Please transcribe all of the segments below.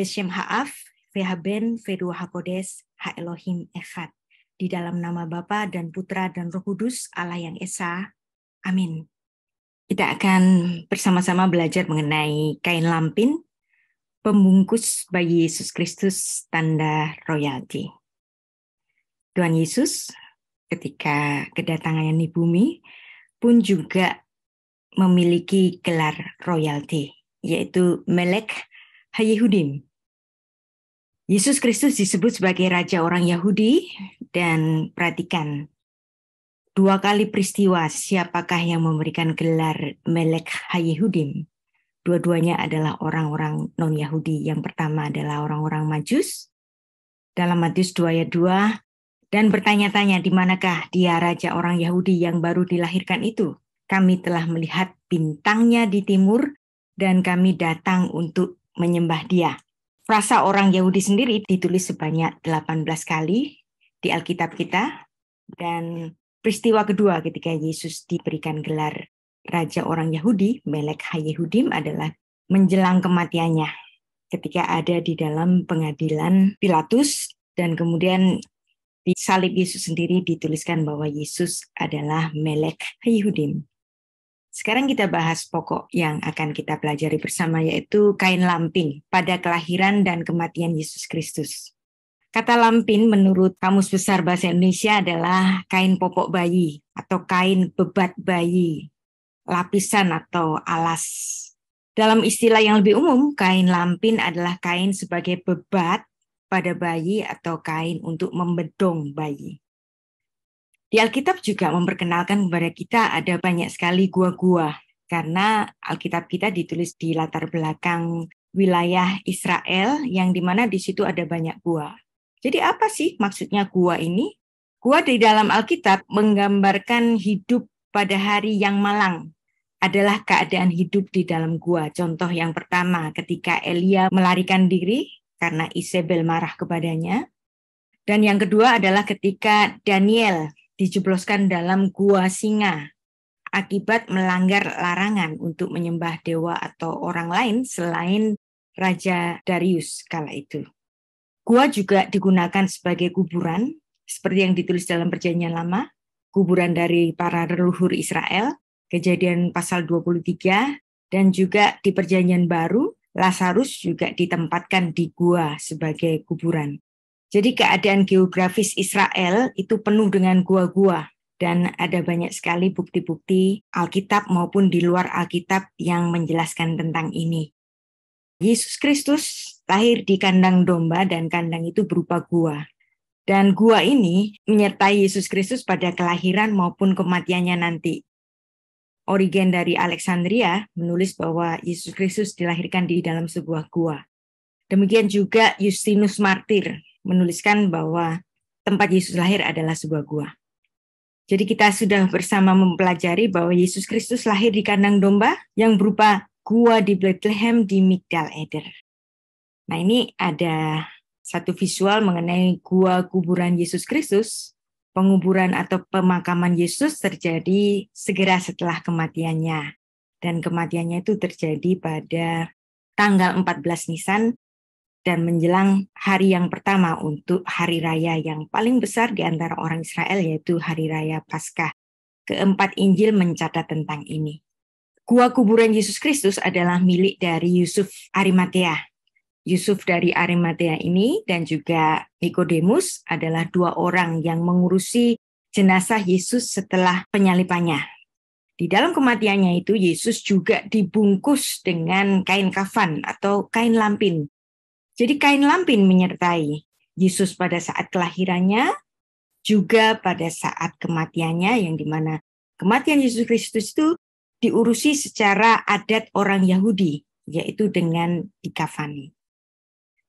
Beshem Ha'af, Vehaben, Vedua Hakodes, Ha Elohim Echad. Di dalam nama Bapa dan Putra dan Roh Kudus, Allah yang Esa. Amin. Kita akan bersama-sama belajar mengenai kain lampin, pembungkus bayi Yesus Kristus, tanda royalti. Tuhan Yesus ketika kedatangannya di bumi pun juga memiliki gelar royalti, yaitu Melek HaYehudim. Yesus Kristus disebut sebagai Raja orang Yahudi, dan perhatikan, dua kali peristiwa siapakah yang memberikan gelar Melek HaYehudim. Dua-duanya adalah orang-orang non-Yahudi. Yang pertama adalah orang-orang Majus, dalam Matius 2 ayat 2, dan bertanya-tanya di manakah dia Raja orang Yahudi yang baru dilahirkan itu. Kami telah melihat bintangnya di timur dan kami datang untuk menyembah dia. Frasa orang Yahudi sendiri ditulis sebanyak 18 kali di Alkitab kita. Dan peristiwa kedua ketika Yesus diberikan gelar Raja orang Yahudi, Melek HaYehudim, adalah menjelang kematiannya. Ketika ada di dalam pengadilan Pilatus dan kemudian di salib Yesus sendiri dituliskan bahwa Yesus adalah Melek HaYehudim. Sekarang kita bahas pokok yang akan kita pelajari bersama, yaitu kain lampin pada kelahiran dan kematian Yesus Kristus. Kata lampin menurut Kamus Besar Bahasa Indonesia adalah kain popok bayi atau kain bebat bayi, lapisan atau alas. Dalam istilah yang lebih umum, kain lampin adalah kain sebagai bebat pada bayi atau kain untuk membedong bayi. Di Alkitab juga memperkenalkan kepada kita ada banyak sekali gua-gua, karena Alkitab kita ditulis di latar belakang wilayah Israel yang dimana di situ ada banyak gua. Jadi apa sih maksudnya gua ini? Gua di dalam Alkitab menggambarkan hidup pada hari yang malang, adalah keadaan hidup di dalam gua. Contoh yang pertama ketika Elia melarikan diri karena Isabel marah kepadanya. Dan yang kedua adalah ketika Daniel dijebloskan dalam gua singa akibat melanggar larangan untuk menyembah dewa atau orang lain selain Raja Darius kala itu. Gua juga digunakan sebagai kuburan, seperti yang ditulis dalam Perjanjian Lama, kuburan dari para leluhur Israel, Kejadian pasal 23, dan juga di Perjanjian Baru, Lazarus juga ditempatkan di gua sebagai kuburan. Jadi keadaan geografis Israel itu penuh dengan gua-gua, dan ada banyak sekali bukti-bukti Alkitab maupun di luar Alkitab yang menjelaskan tentang ini. Yesus Kristus lahir di kandang domba dan kandang itu berupa gua. Dan gua ini menyertai Yesus Kristus pada kelahiran maupun kematiannya nanti. Origen dari Alexandria menulis bahwa Yesus Kristus dilahirkan di dalam sebuah gua. Demikian juga Justinus Martir menuliskan bahwa tempat Yesus lahir adalah sebuah gua. Jadi kita sudah bersama mempelajari bahwa Yesus Kristus lahir di kandang domba yang berupa gua di Bethlehem di Migdal Eder. Nah, ini ada satu visual mengenai gua kuburan Yesus Kristus. Penguburan atau pemakaman Yesus terjadi segera setelah kematiannya. Dan kematiannya itu terjadi pada tanggal 14 Nisan dan menjelang hari yang pertama untuk hari raya yang paling besar di antara orang Israel, yaitu hari raya Paskah. Keempat Injil mencatat tentang ini. Gua kuburan Yesus Kristus adalah milik dari Yusuf Arimatea. Yusuf dari Arimatea ini dan juga Nikodemus adalah dua orang yang mengurusi jenazah Yesus setelah penyalipannya. Di dalam kematiannya itu, Yesus juga dibungkus dengan kain kafan atau kain lampin. Jadi kain lampin menyertai Yesus pada saat kelahirannya, juga pada saat kematiannya, yang dimana kematian Yesus Kristus itu diurusi secara adat orang Yahudi, yaitu dengan dikafani.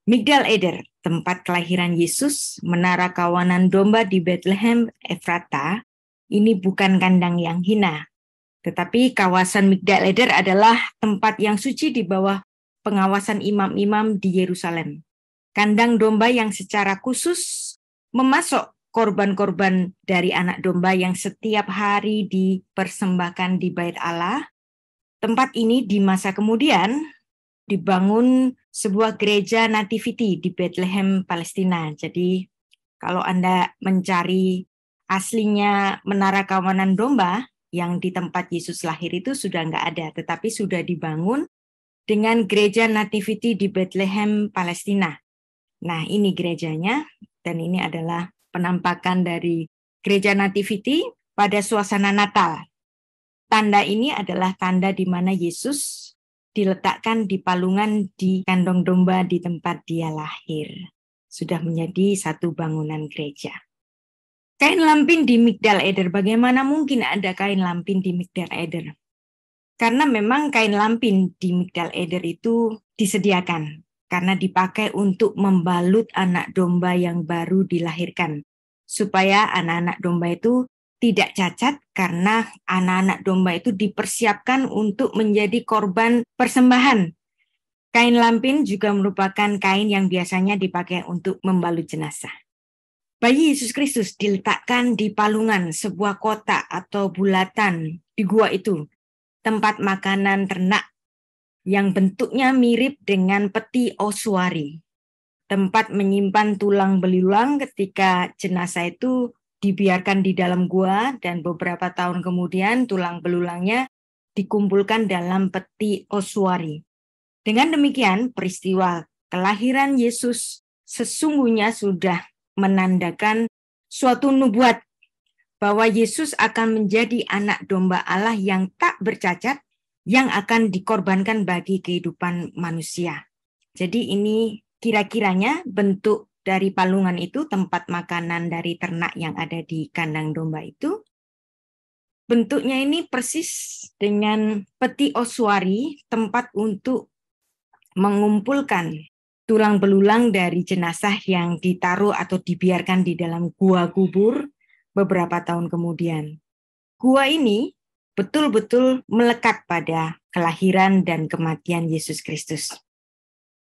Migdal Eder, tempat kelahiran Yesus, menara kawanan domba di Bethlehem Efrata, ini bukan kandang yang hina, tetapi kawasan Migdal Eder adalah tempat yang suci di bawah pengawasan imam-imam di Yerusalem. Kandang domba yang secara khusus memasok korban-korban dari anak domba yang setiap hari dipersembahkan di Bait Allah. Tempat ini di masa kemudian dibangun sebuah gereja nativity di Bethlehem, Palestina. Jadi kalau Anda mencari aslinya Menara Kawanan Domba yang di tempat Yesus lahir itu sudah nggak ada, tetapi sudah dibangun dengan gereja nativity di Bethlehem, Palestina. Nah, ini gerejanya, dan ini adalah penampakan dari gereja nativity pada suasana Natal. Tanda ini adalah tanda di mana Yesus diletakkan di palungan di kandang domba di tempat dia lahir. Sudah menjadi satu bangunan gereja. Kain lampin di Migdal Eder, bagaimana mungkin ada kain lampin di Migdal Eder? Karena memang kain lampin di Migdal Eder itu disediakan, karena dipakai untuk membalut anak domba yang baru dilahirkan, supaya anak-anak domba itu tidak cacat, karena anak-anak domba itu dipersiapkan untuk menjadi korban persembahan. Kain lampin juga merupakan kain yang biasanya dipakai untuk membalut jenazah. Bayi Yesus Kristus diletakkan di palungan sebuah kotak atau bulatan di gua itu, tempat makanan ternak yang bentuknya mirip dengan peti ossuary, tempat menyimpan tulang belulang ketika jenazah itu dibiarkan di dalam gua, dan beberapa tahun kemudian tulang belulangnya dikumpulkan dalam peti ossuary. Dengan demikian, peristiwa kelahiran Yesus sesungguhnya sudah menandakan suatu nubuat bahwa Yesus akan menjadi anak domba Allah yang tak bercacat, yang akan dikorbankan bagi kehidupan manusia. Jadi ini kira-kiranya bentuk dari palungan itu, tempat makanan dari ternak yang ada di kandang domba itu. Bentuknya ini persis dengan peti ossuary, tempat untuk mengumpulkan tulang belulang dari jenazah yang ditaruh atau dibiarkan di dalam gua kubur beberapa tahun kemudian. Gua ini betul-betul melekat pada kelahiran dan kematian Yesus Kristus.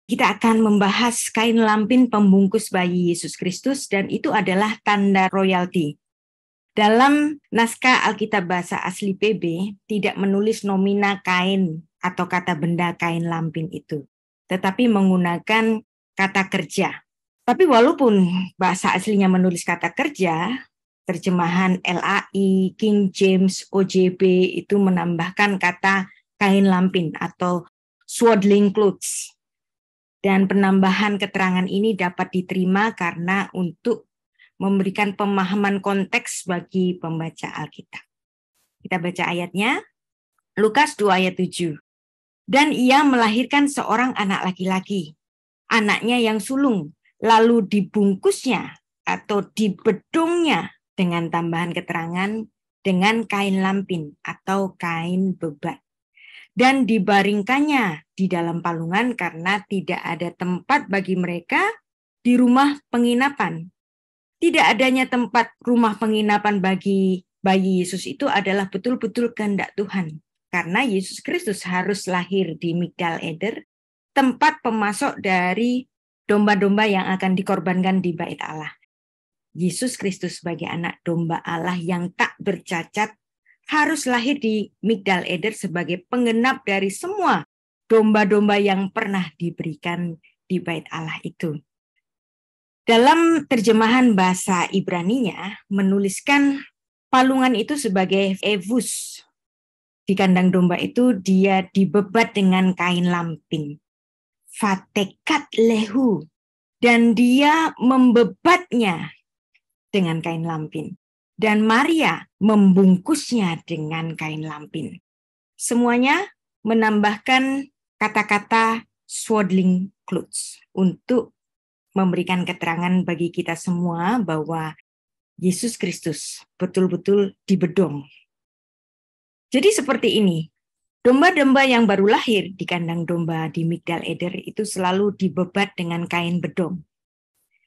Kita akan membahas kain lampin pembungkus bayi Yesus Kristus, dan itu adalah tanda royalti. Dalam naskah Alkitab bahasa asli PB tidak menulis nomina kain atau kata benda kain lampin itu, tetapi menggunakan kata kerja. Tapi walaupun bahasa aslinya menulis kata kerja, terjemahan LAI, King James, OJB itu menambahkan kata kain lampin atau swaddling clothes. Dan penambahan keterangan ini dapat diterima karena untuk memberikan pemahaman konteks bagi pembaca Alkitab. Kita baca ayatnya, Lukas 2 ayat 7. Dan ia melahirkan seorang anak laki-laki, anaknya yang sulung, lalu dibungkusnya atau dibedungnya dengan tambahan keterangan dengan kain lampin atau kain bebat. Dan dibaringkannya di dalam palungan karena tidak ada tempat bagi mereka di rumah penginapan. Tidak adanya tempat rumah penginapan bagi bayi Yesus itu adalah betul-betul kehendak Tuhan. Karena Yesus Kristus harus lahir di Migdal Eder, tempat pemasok dari domba-domba yang akan dikorbankan di Bait Allah. Yesus Kristus sebagai anak domba Allah yang tak bercacat harus lahir di Migdal Eder sebagai penggenap dari semua domba-domba yang pernah diberikan di Bait Allah itu. Dalam terjemahan bahasa Ibraninya menuliskan palungan itu sebagai evus. Di kandang domba itu dia dibebat dengan kain lampin. Fatekat lehu. Dan dia membebatnya dengan kain lampin. Dan Maria membungkusnya dengan kain lampin. Semuanya menambahkan kata-kata swaddling clothes untuk memberikan keterangan bagi kita semua bahwa Yesus Kristus betul-betul dibedong. Jadi seperti ini, domba-domba yang baru lahir di kandang domba di Migdal Eder itu selalu dibebat dengan kain bedong.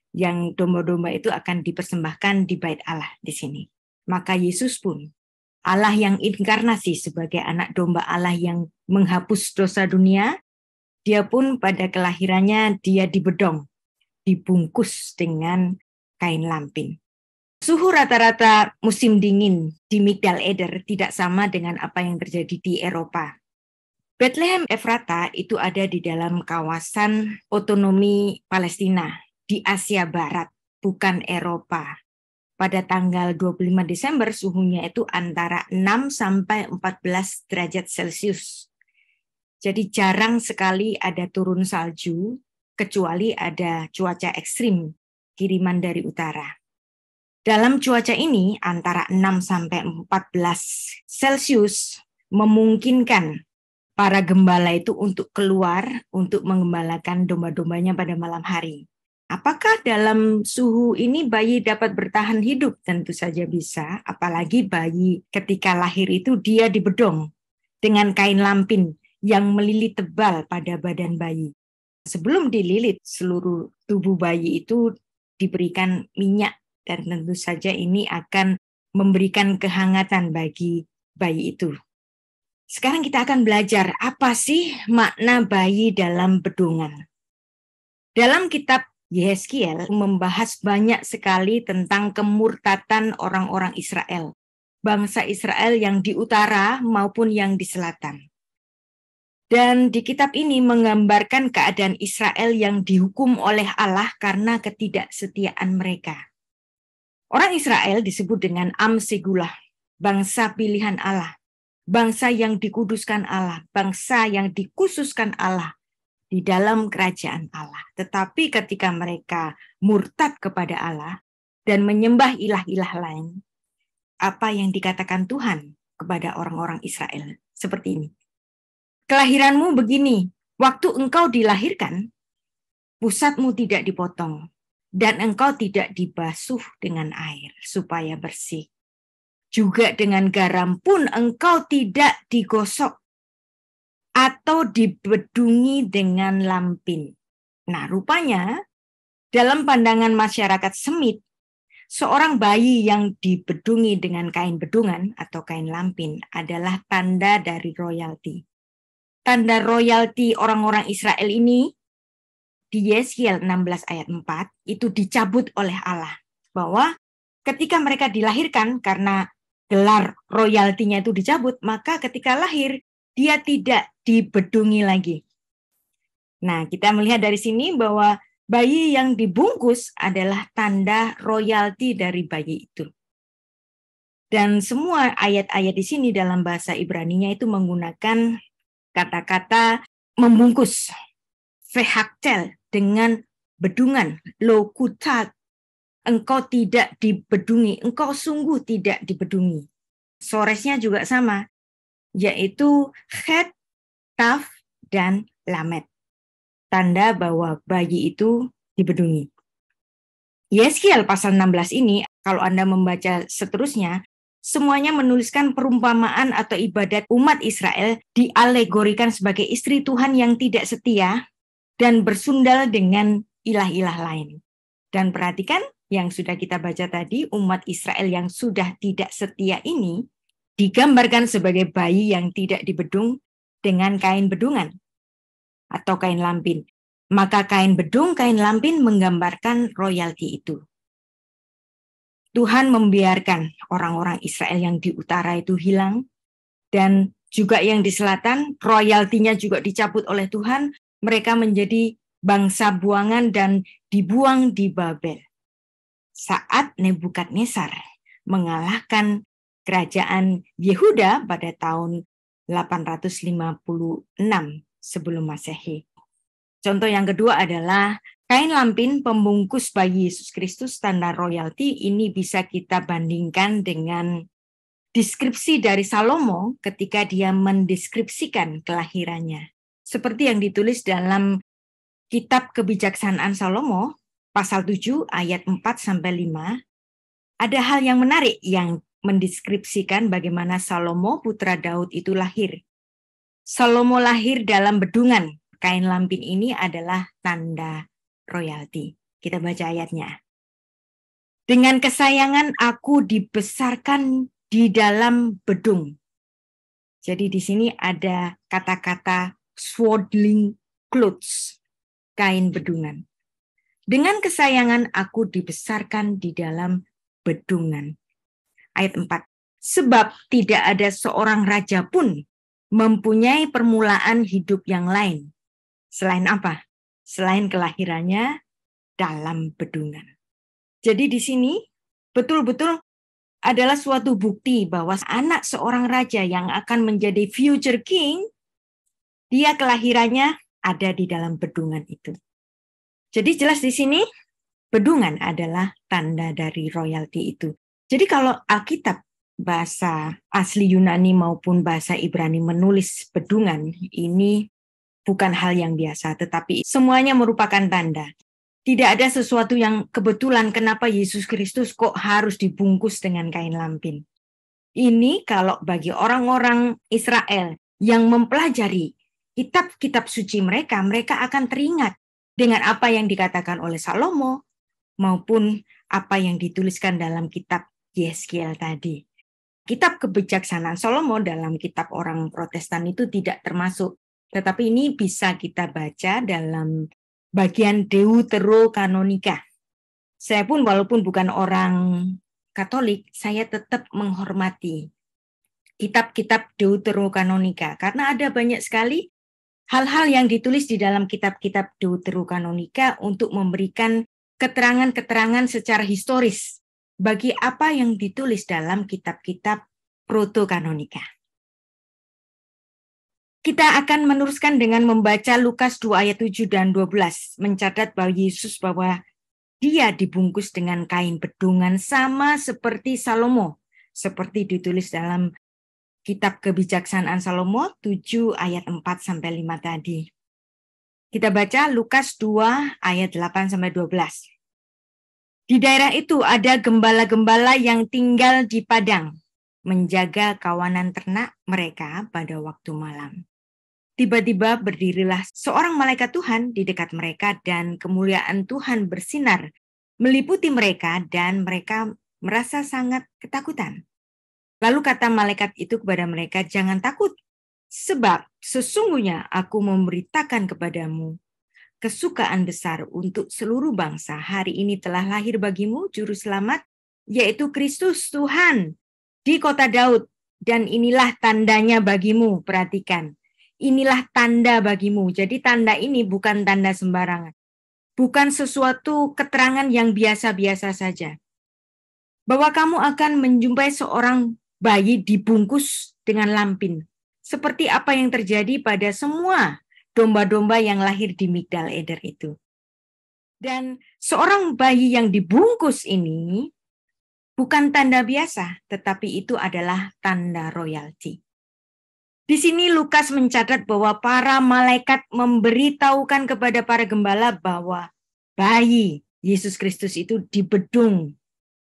Yang domba-domba itu akan dipersembahkan di Bait Allah di sini. Maka Yesus pun, Allah yang inkarnasi sebagai anak domba Allah yang menghapus dosa dunia, dia pun pada kelahirannya dia dibedong, dibungkus dengan kain lampin. Suhu rata-rata musim dingin di Migdal Eder tidak sama dengan apa yang terjadi di Eropa. Bethlehem Efrata itu ada di dalam kawasan otonomi Palestina di Asia Barat, bukan Eropa. Pada tanggal 25 Desember suhunya itu antara 6 sampai 14 derajat Celcius. Jadi jarang sekali ada turun salju, kecuali ada cuaca ekstrim kiriman dari utara. Dalam cuaca ini antara 6 sampai 14 Celcius memungkinkan para gembala itu untuk keluar untuk mengembalakan domba-dombanya pada malam hari. Apakah dalam suhu ini bayi dapat bertahan hidup? Tentu saja bisa, apalagi bayi ketika lahir itu dia dibedong dengan kain lampin yang melilit tebal pada badan bayi. Sebelum dililit, seluruh tubuh bayi itu diberikan minyak dan tentu saja ini akan memberikan kehangatan bagi bayi itu. Sekarang kita akan belajar apa sih makna bayi dalam bedungan. Dalam kitab Yehezkiel membahas banyak sekali tentang kemurtatan orang-orang Israel, bangsa Israel yang di utara maupun yang di selatan. Dan di kitab ini menggambarkan keadaan Israel yang dihukum oleh Allah karena ketidaksetiaan mereka. Orang Israel disebut dengan Am Segulah, bangsa pilihan Allah. Bangsa yang dikuduskan Allah, bangsa yang dikhususkan Allah di dalam kerajaan Allah. Tetapi ketika mereka murtad kepada Allah dan menyembah ilah-ilah lain, apa yang dikatakan Tuhan kepada orang-orang Israel? Seperti ini. Kelahiranmu begini, waktu engkau dilahirkan, pusatmu tidak dipotong, dan engkau tidak dibasuh dengan air supaya bersih. Juga dengan garam pun engkau tidak digosok atau dibedungi dengan lampin. Nah, rupanya dalam pandangan masyarakat Semit, seorang bayi yang dibedungi dengan kain bedungan atau kain lampin adalah tanda dari royalti. Tanda royalti orang-orang Israel ini di Yehezkiel 16 ayat 4 itu dicabut oleh Allah. Bahwa ketika mereka dilahirkan karena gelar royaltinya itu dicabut, maka ketika lahir dia tidak dibedungi lagi. Nah, kita melihat dari sini bahwa bayi yang dibungkus adalah tanda royalti dari bayi itu. Dan semua ayat-ayat di sini dalam bahasa Ibraninya itu menggunakan kata-kata membungkus, vehaktel, dengan bedungan, lokutat. Engkau tidak dibedungi, engkau sungguh tidak dibedungi. Soresnya juga sama, yaitu het, taf, dan lamet. Tanda bahwa bayi itu dibedungi. Yehezkiel pasal 16 ini, kalau Anda membaca seterusnya, semuanya menuliskan perumpamaan atau ibadat umat Israel dialegorikan sebagai istri Tuhan yang tidak setia dan bersundal dengan ilah-ilah lain. Dan perhatikan, yang sudah kita baca tadi, umat Israel yang sudah tidak setia ini digambarkan sebagai bayi yang tidak dibedung dengan kain bedungan atau kain lampin. Maka kain bedung, kain lampin menggambarkan royalti itu. Tuhan membiarkan orang-orang Israel yang di utara itu hilang, dan juga yang di selatan, royaltinya juga dicabut oleh Tuhan. Mereka menjadi bangsa buangan dan dibuang di Babel. Saat Nebukadnezar mengalahkan kerajaan Yehuda pada tahun 856 sebelum Masehi. Contoh yang kedua adalah kain lampin pembungkus bayi Yesus Kristus tanda royalti. Ini bisa kita bandingkan dengan deskripsi dari Salomo ketika dia mendeskripsikan kelahirannya. Seperti yang ditulis dalam kitab Kebijaksanaan Salomo, pasal 7 ayat 4-5, ada hal yang menarik yang mendeskripsikan bagaimana Salomo putra Daud itu lahir. Salomo lahir dalam bedungan. Kain lampin ini adalah tanda royalti. Kita baca ayatnya. Dengan kesayangan aku dibesarkan di dalam bedung. Jadi di sini ada kata-kata swaddling clothes, kain bedungan. Dengan kesayangan aku dibesarkan di dalam bedungan. Ayat 4. Sebab tidak ada seorang raja pun mempunyai permulaan hidup yang lain. Selain apa? Selain kelahirannya dalam bedungan. Jadi di sini betul-betul adalah suatu bukti bahwa anak seorang raja yang akan menjadi future king, dia kelahirannya ada di dalam bedungan itu. Jadi jelas di sini bedungan adalah tanda dari royalty itu. Jadi kalau Alkitab bahasa asli Yunani maupun bahasa Ibrani menulis bedungan, ini bukan hal yang biasa, tetapi semuanya merupakan tanda. Tidak ada sesuatu yang kebetulan kenapa Yesus Kristus kok harus dibungkus dengan kain lampin. Ini kalau bagi orang-orang Israel yang mempelajari kitab-kitab suci mereka, mereka akan teringat dengan apa yang dikatakan oleh Salomo maupun apa yang dituliskan dalam kitab Yeskiel tadi. Kitab kebijaksanaan Salomo dalam kitab orang Protestan itu tidak termasuk, tetapi ini bisa kita baca dalam bagian Deuterokanonika. Saya pun walaupun bukan orang Katolik, saya tetap menghormati kitab-kitab Deuterokanonika karena ada banyak sekali hal-hal yang ditulis di dalam kitab-kitab Deuterokanonika untuk memberikan keterangan-keterangan secara historis bagi apa yang ditulis dalam kitab-kitab Protokanonika. Kita akan meneruskan dengan membaca Lukas 2 ayat 7 dan 12, mencatat bahwa Yesus bahwa dia dibungkus dengan kain bedungan sama seperti Salomo, seperti ditulis dalam kitab kebijaksanaan Salomo 7 ayat 4 sampai 5 tadi. Kita baca Lukas 2 ayat 8 sampai 12. Di daerah itu ada gembala-gembala yang tinggal di padang, menjaga kawanan ternak mereka pada waktu malam. Tiba-tiba berdirilah seorang malaikat Tuhan di dekat mereka dan kemuliaan Tuhan bersinar meliputi mereka dan mereka merasa sangat ketakutan. Lalu kata malaikat itu kepada mereka, "Jangan takut, sebab sesungguhnya aku memberitakan kepadamu kesukaan besar untuk seluruh bangsa. Hari ini telah lahir bagimu juru selamat, yaitu Kristus Tuhan di kota Daud. Dan inilah tandanya bagimu." Perhatikan, inilah tanda bagimu. Jadi tanda ini bukan tanda sembarangan. Bukan sesuatu keterangan yang biasa-biasa saja. Bahwa kamu akan menjumpai seorang bayi dibungkus dengan lampin. Seperti apa yang terjadi pada semua domba-domba yang lahir di Migdal Eder itu. Dan seorang bayi yang dibungkus ini bukan tanda biasa, tetapi itu adalah tanda royalty. Di sini Lukas mencatat bahwa para malaikat memberitahukan kepada para gembala bahwa bayi Yesus Kristus itu dibedung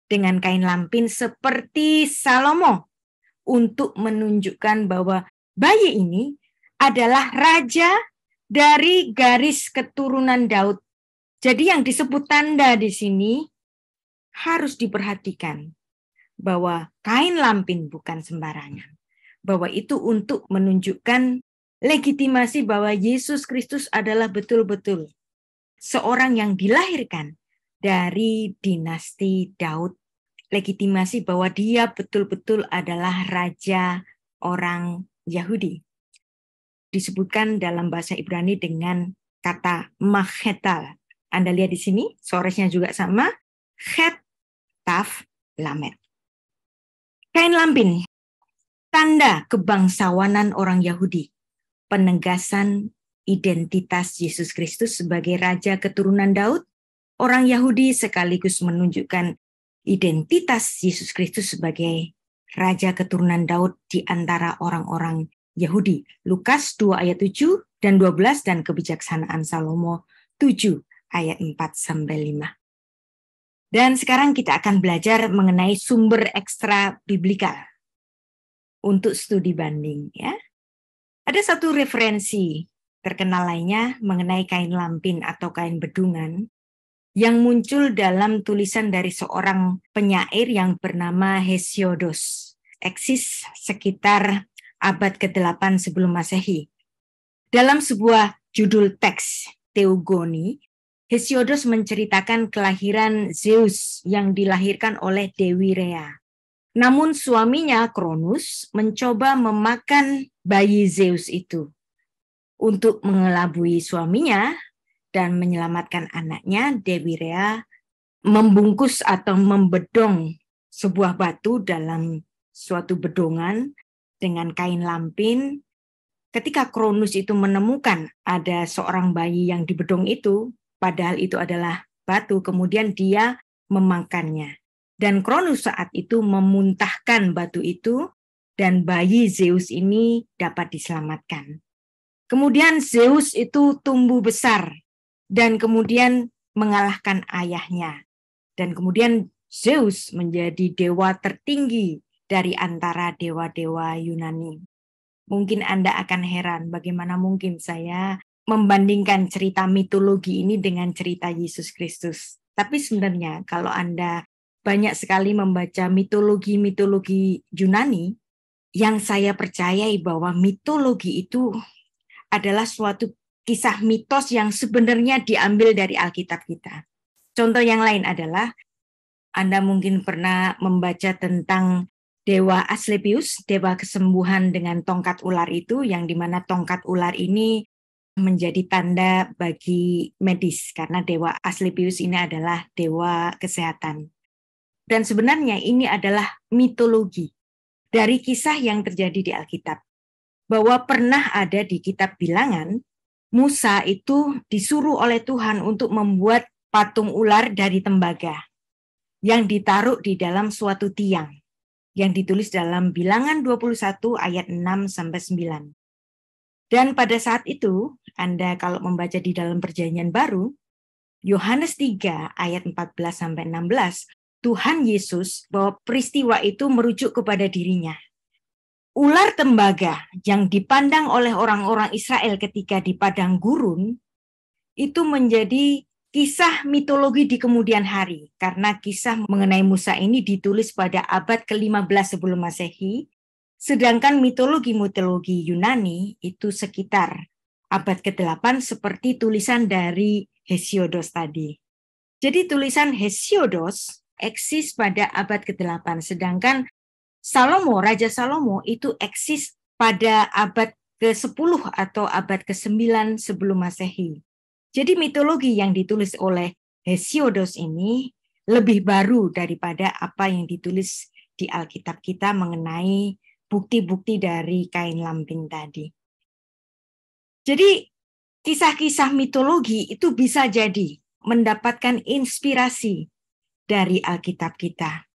dengan kain lampin seperti Salomo untuk menunjukkan bahwa bayi ini adalah raja dari garis keturunan Daud. Jadi yang disebut tanda di sini harus diperhatikan bahwa kain lampin bukan sembarangan. Bahwa itu untuk menunjukkan legitimasi bahwa Yesus Kristus adalah betul-betul seorang yang dilahirkan dari dinasti Daud. Legitimasi bahwa dia betul-betul adalah raja orang Yahudi. Disebutkan dalam bahasa Ibrani dengan kata machetal. Anda lihat di sini, soresnya juga sama, chet, taf, lamet. Kain lampin, tanda kebangsawanan orang Yahudi, penegasan identitas Yesus Kristus sebagai raja keturunan Daud, orang Yahudi sekaligus menunjukkan identitas Yesus Kristus sebagai raja keturunan Daud di antara orang-orang Yahudi. Lukas 2 ayat 7 dan 12 dan kebijaksanaan Salomo 7 ayat 4 sampai 5. Dan sekarang kita akan belajar mengenai sumber ekstra biblikal untuk studi banding, ya. Ada satu referensi terkenal lainnya mengenai kain lampin atau kain bedungan yang muncul dalam tulisan dari seorang penyair yang bernama Hesiodos, eksis sekitar abad ke-8 sebelum Masehi. Dalam sebuah judul teks Teogoni, Hesiodos menceritakan kelahiran Zeus yang dilahirkan oleh Dewi Rea. Namun suaminya Cronus mencoba memakan bayi Zeus itu untuk mengelabui suaminya dan menyelamatkan anaknya. Dewi Rea membungkus atau membedong sebuah batu dalam suatu bedongan dengan kain lampin. Ketika Cronus itu menemukan ada seorang bayi yang dibedong itu, padahal itu adalah batu, kemudian dia memakannya. Dan Cronus saat itu memuntahkan batu itu, dan bayi Zeus ini dapat diselamatkan. Kemudian Zeus itu tumbuh besar, dan kemudian mengalahkan ayahnya. Dan kemudian Zeus menjadi dewa tertinggi dari antara dewa-dewa Yunani. Mungkin Anda akan heran bagaimana mungkin saya membandingkan cerita mitologi ini dengan cerita Yesus Kristus. Tapi sebenarnya kalau Anda banyak sekali membaca mitologi-mitologi Yunani, yang saya percayai bahwa mitologi itu adalah suatu kisah mitos yang sebenarnya diambil dari Alkitab kita. Contoh yang lain adalah Anda mungkin pernah membaca tentang Dewa Asclepius, dewa kesembuhan dengan tongkat ular itu, yang dimana tongkat ular ini menjadi tanda bagi medis, karena Dewa Asclepius ini adalah dewa kesehatan. Dan sebenarnya ini adalah mitologi dari kisah yang terjadi di Alkitab. Bahwa pernah ada di kitab Bilangan, Musa itu disuruh oleh Tuhan untuk membuat patung ular dari tembaga yang ditaruh di dalam suatu tiang, yang ditulis dalam Bilangan 21 ayat 6-9. Dan pada saat itu, Anda kalau membaca di dalam Perjanjian Baru, Yohanes 3 ayat 14-16, Tuhan Yesus bahwa peristiwa itu merujuk kepada dirinya. Ular tembaga yang dipandang oleh orang-orang Israel ketika di padang gurun, itu menjadi kisah mitologi di kemudian hari, karena kisah mengenai Musa ini ditulis pada abad ke-15 sebelum Masehi, sedangkan mitologi-mitologi Yunani itu sekitar abad ke-8 seperti tulisan dari Hesiodos tadi. Jadi tulisan Hesiodos eksis pada abad ke-8, sedangkan Raja Salomo itu eksis pada abad ke-10 atau abad ke-9 sebelum Masehi. Jadi mitologi yang ditulis oleh Hesiodos ini lebih baru daripada apa yang ditulis di Alkitab kita mengenai bukti-bukti dari kain lampin tadi. Jadi kisah-kisah mitologi itu bisa jadi mendapatkan inspirasi dari Alkitab kita.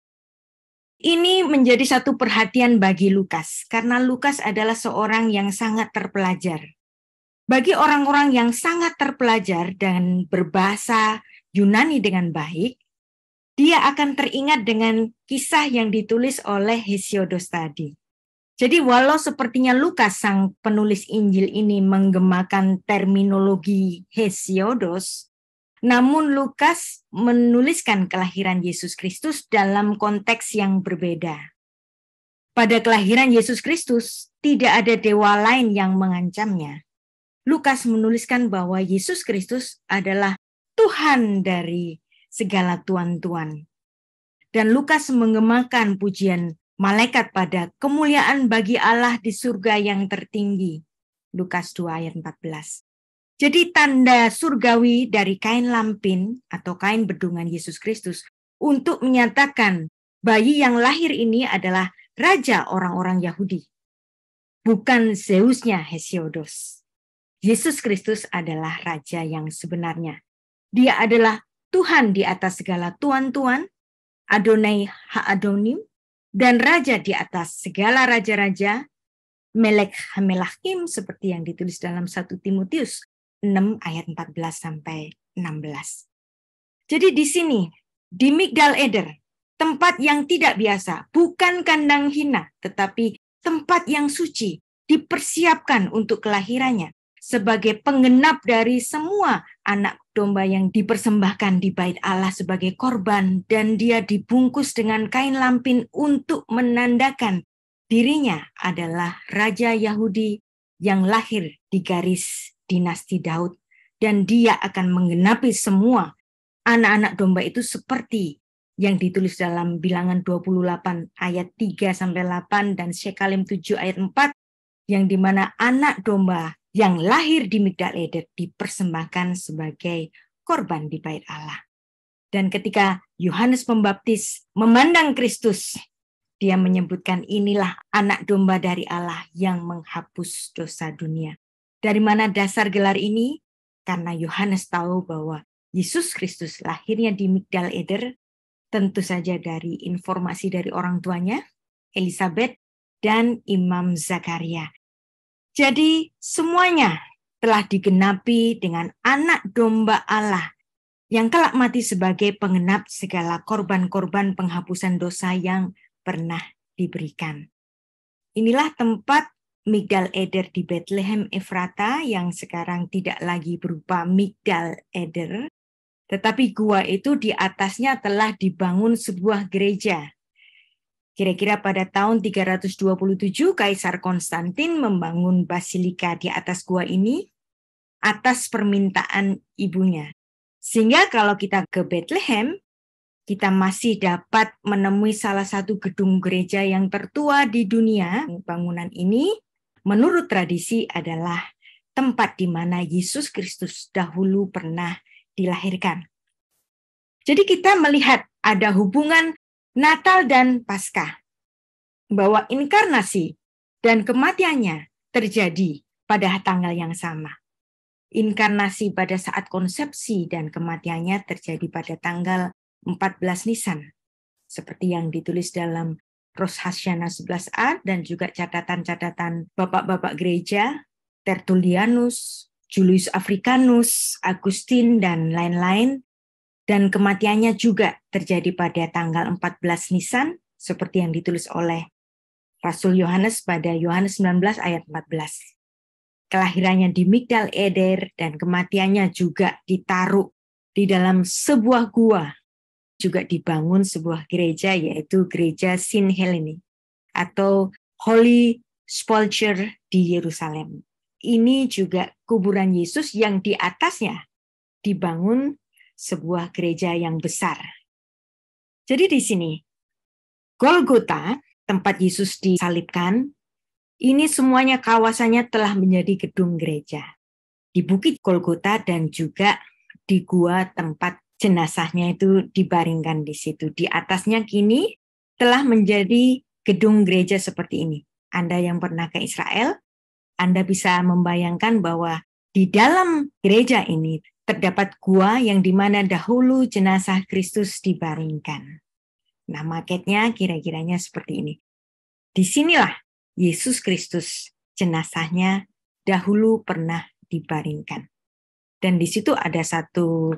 Ini menjadi satu perhatian bagi Lukas, karena Lukas adalah seorang yang sangat terpelajar. Bagi orang-orang yang sangat terpelajar dan berbahasa Yunani dengan baik, dia akan teringat dengan kisah yang ditulis oleh Hesiodos tadi. Jadi walau sepertinya Lukas sang penulis Injil ini menggemakan terminologi Hesiodos, namun Lukas menuliskan kelahiran Yesus Kristus dalam konteks yang berbeda. Pada kelahiran Yesus Kristus, tidak ada dewa lain yang mengancamnya. Lukas menuliskan bahwa Yesus Kristus adalah Tuhan dari segala tuan-tuan. Dan Lukas menggemakan pujian malaikat pada kemuliaan bagi Allah di surga yang tertinggi. Lukas 2 ayat 14. Jadi tanda surgawi dari kain lampin atau kain bedungan Yesus Kristus untuk menyatakan bayi yang lahir ini adalah raja orang-orang Yahudi. Bukan Zeusnya Hesiodos. Yesus Kristus adalah raja yang sebenarnya. Dia adalah Tuhan di atas segala tuan-tuan, Adonai Ha-Adonim, dan raja di atas segala raja-raja, Melek Ha-Melachim, seperti yang ditulis dalam 1 Timotius 6 ayat 14-16. Jadi di sini, di Migdal Eder, tempat yang tidak biasa, bukan kandang hina, tetapi tempat yang suci, dipersiapkan untuk kelahirannya, sebagai penggenap dari semua anak domba yang dipersembahkan di bait Allah sebagai korban, dan dia dibungkus dengan kain lampin untuk menandakan dirinya adalah Raja Yahudi yang lahir di garis dinasti Daud, dan dia akan menggenapi semua anak-anak domba itu seperti yang ditulis dalam Bilangan 28 ayat 3-8 dan Syekalim 7 ayat 4, yang dimana anak domba yang lahir di Migdal Eder dipersembahkan sebagai korban di bait Allah. Dan ketika Yohanes Pembaptis memandang Kristus, dia menyebutkan inilah anak domba dari Allah yang menghapus dosa dunia. Dari mana dasar gelar ini? Karena Yohanes tahu bahwa Yesus Kristus lahirnya di Migdal Eder, tentu saja dari informasi dari orang tuanya, Elizabeth dan Imam Zakaria. Jadi semuanya telah digenapi dengan anak domba Allah yang kelak mati sebagai pengenap segala korban-korban penghapusan dosa yang pernah diberikan. Inilah tempat Migdal Eder di Bethlehem Efrata yang sekarang tidak lagi berupa Migdal Eder, tetapi gua itu di atasnya telah dibangun sebuah gereja. Kira-kira pada tahun 327 Kaisar Konstantin membangun basilika di atas gua ini atas permintaan ibunya. Sehingga kalau kita ke Bethlehem, kita masih dapat menemui salah satu gedung gereja yang tertua di dunia. Bangunan ini menurut tradisi adalah tempat di mana Yesus Kristus dahulu pernah dilahirkan. Jadi kita melihat ada hubungan Natal dan Paskah, bahwa inkarnasi dan kematiannya terjadi pada tanggal yang sama. Inkarnasi pada saat konsepsi dan kematiannya terjadi pada tanggal 14 Nisan, seperti yang ditulis dalam Rosh Hashanah 11a dan juga catatan-catatan bapak-bapak gereja, Tertullianus, Julius Africanus, Agustin, dan lain-lain. Dan kematiannya juga terjadi pada tanggal 14 Nisan, seperti yang ditulis oleh Rasul Yohanes pada Yohanes 19 ayat 14. Kelahirannya di Migdal Eder dan kematiannya juga ditaruh di dalam sebuah gua. Juga dibangun sebuah gereja, yaitu Gereja Sin Helene atau Holy Sepulchre di Yerusalem. Ini juga kuburan Yesus yang di atasnya dibangun sebuah gereja yang besar. Jadi di sini, Golgota, tempat Yesus disalibkan, ini semuanya kawasannya telah menjadi gedung gereja. Di Bukit Golgota dan juga di gua tempat jenazahnya itu dibaringkan di situ. Di atasnya kini telah menjadi gedung gereja seperti ini. Anda yang pernah ke Israel, Anda bisa membayangkan bahwa di dalam gereja ini terdapat gua yang dimana dahulu jenazah Kristus dibaringkan. Nah, maketnya kira-kiranya seperti ini. Disinilah Yesus Kristus jenazahnya dahulu pernah dibaringkan. Dan di situ ada satu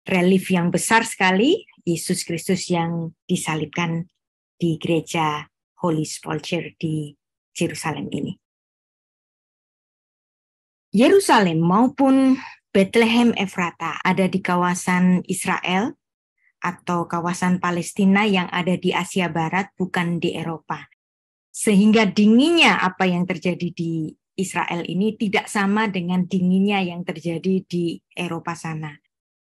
relief yang besar sekali, Yesus Kristus yang disalibkan di gereja Holy Sepulchre di Yerusalem ini. Yerusalem maupun Bethlehem Efrata ada di kawasan Israel atau kawasan Palestina yang ada di Asia Barat, bukan di Eropa. Sehingga dinginnya apa yang terjadi di Israel ini tidak sama dengan dinginnya yang terjadi di Eropa sana.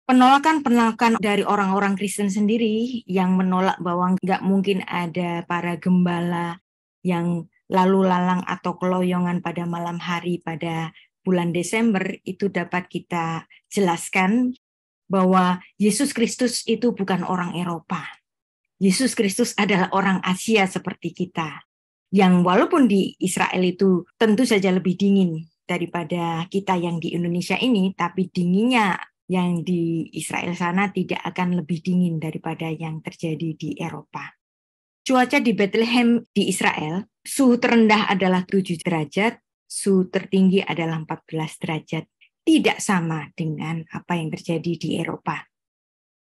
Penolakan-penolakan dari orang-orang Kristen sendiri yang menolak bahwa nggak mungkin ada para gembala yang lalu lalang atau keloyongan pada malam hari pada bulan Desember, itu dapat kita jelaskan bahwa Yesus Kristus itu bukan orang Eropa. Yesus Kristus adalah orang Asia seperti kita, yang walaupun di Israel itu tentu saja lebih dingin daripada kita yang di Indonesia ini, tapi dinginnya yang di Israel sana tidak akan lebih dingin daripada yang terjadi di Eropa. Cuaca di Bethlehem di Israel, suhu terendah adalah 7 derajat, suhu tertinggi adalah 14 derajat. Tidak sama dengan apa yang terjadi di Eropa.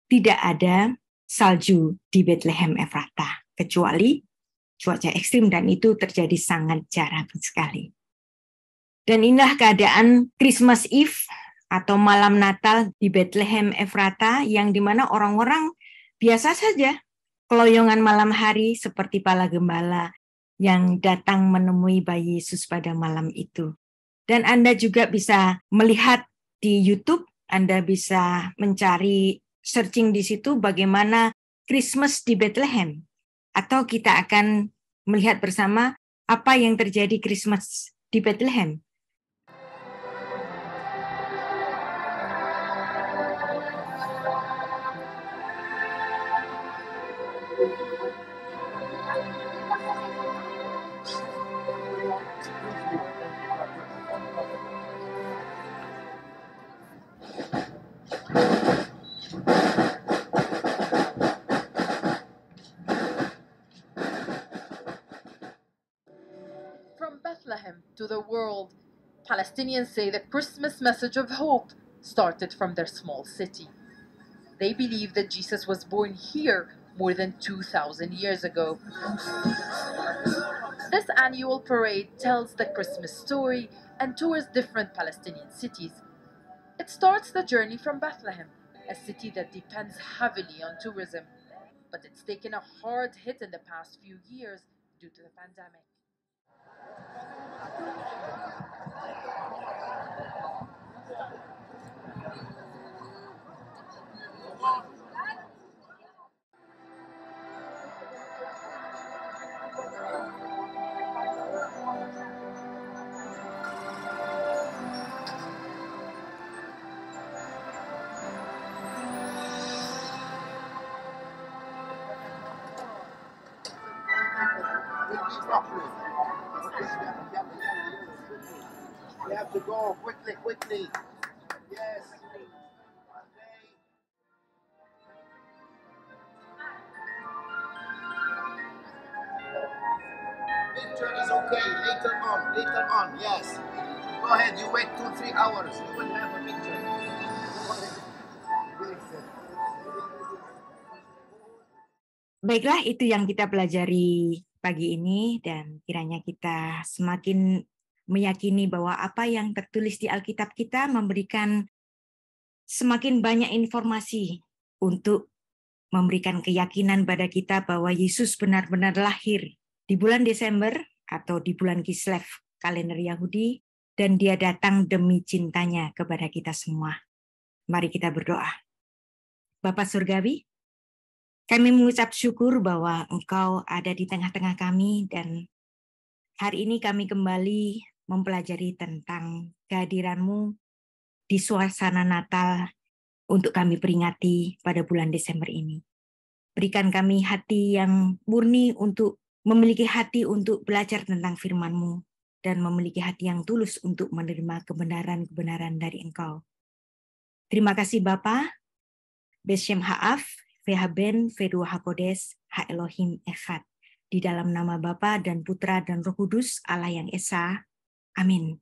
Tidak ada salju di Bethlehem Efrata, kecuali cuaca ekstrim, dan itu terjadi sangat jarang sekali. Dan inilah keadaan Christmas Eve atau malam Natal di Bethlehem Efrata, yang dimana orang-orang biasa saja keloyongan malam hari seperti para gembala yang datang menemui bayi Yesus pada malam itu. Dan Anda juga bisa melihat di YouTube, Anda bisa mencari searching di situ bagaimana Christmas di Bethlehem. Atau kita akan melihat bersama apa yang terjadi Christmas di Bethlehem. From Bethlehem to the world, Palestinians say the Christmas message of hope started from their small city. They believe that Jesus was born here more than 2,000 years ago. This annual parade tells the Christmas story and tours different Palestinian cities. It starts the journey from Bethlehem, a city that depends heavily on tourism. But it's taken a hard hit in the past few years due to the pandemic. We have to go quickly. Yes. Picture is okay. Later on. Yes. Go ahead. You wait 2-3 hours. You will have a picture. Baiklah, itu yang kita pelajari pagi ini, dan kiranya kita semakin meyakini bahwa apa yang tertulis di Alkitab kita memberikan semakin banyak informasi untuk memberikan keyakinan pada kita bahwa Yesus benar-benar lahir di bulan Desember atau di bulan Kislev kalender Yahudi, dan dia datang demi cintanya kepada kita semua. Mari kita berdoa. Bapa Surgawi, kami mengucap syukur bahwa Engkau ada di tengah-tengah kami, dan hari ini kami kembali mempelajari tentang kehadiran-Mu di suasana Natal untuk kami peringati pada bulan Desember ini. Berikan kami hati yang murni untuk memiliki hati untuk belajar tentang firman-Mu dan memiliki hati yang tulus untuk menerima kebenaran-kebenaran dari Engkau. Terima kasih Bapa, Beshem Ha'af, Vehaben, Vedua Hakodes, Ha Elohim Echad. Di dalam nama Bapa dan Putra dan Roh Kudus, Allah yang Esa. Amin.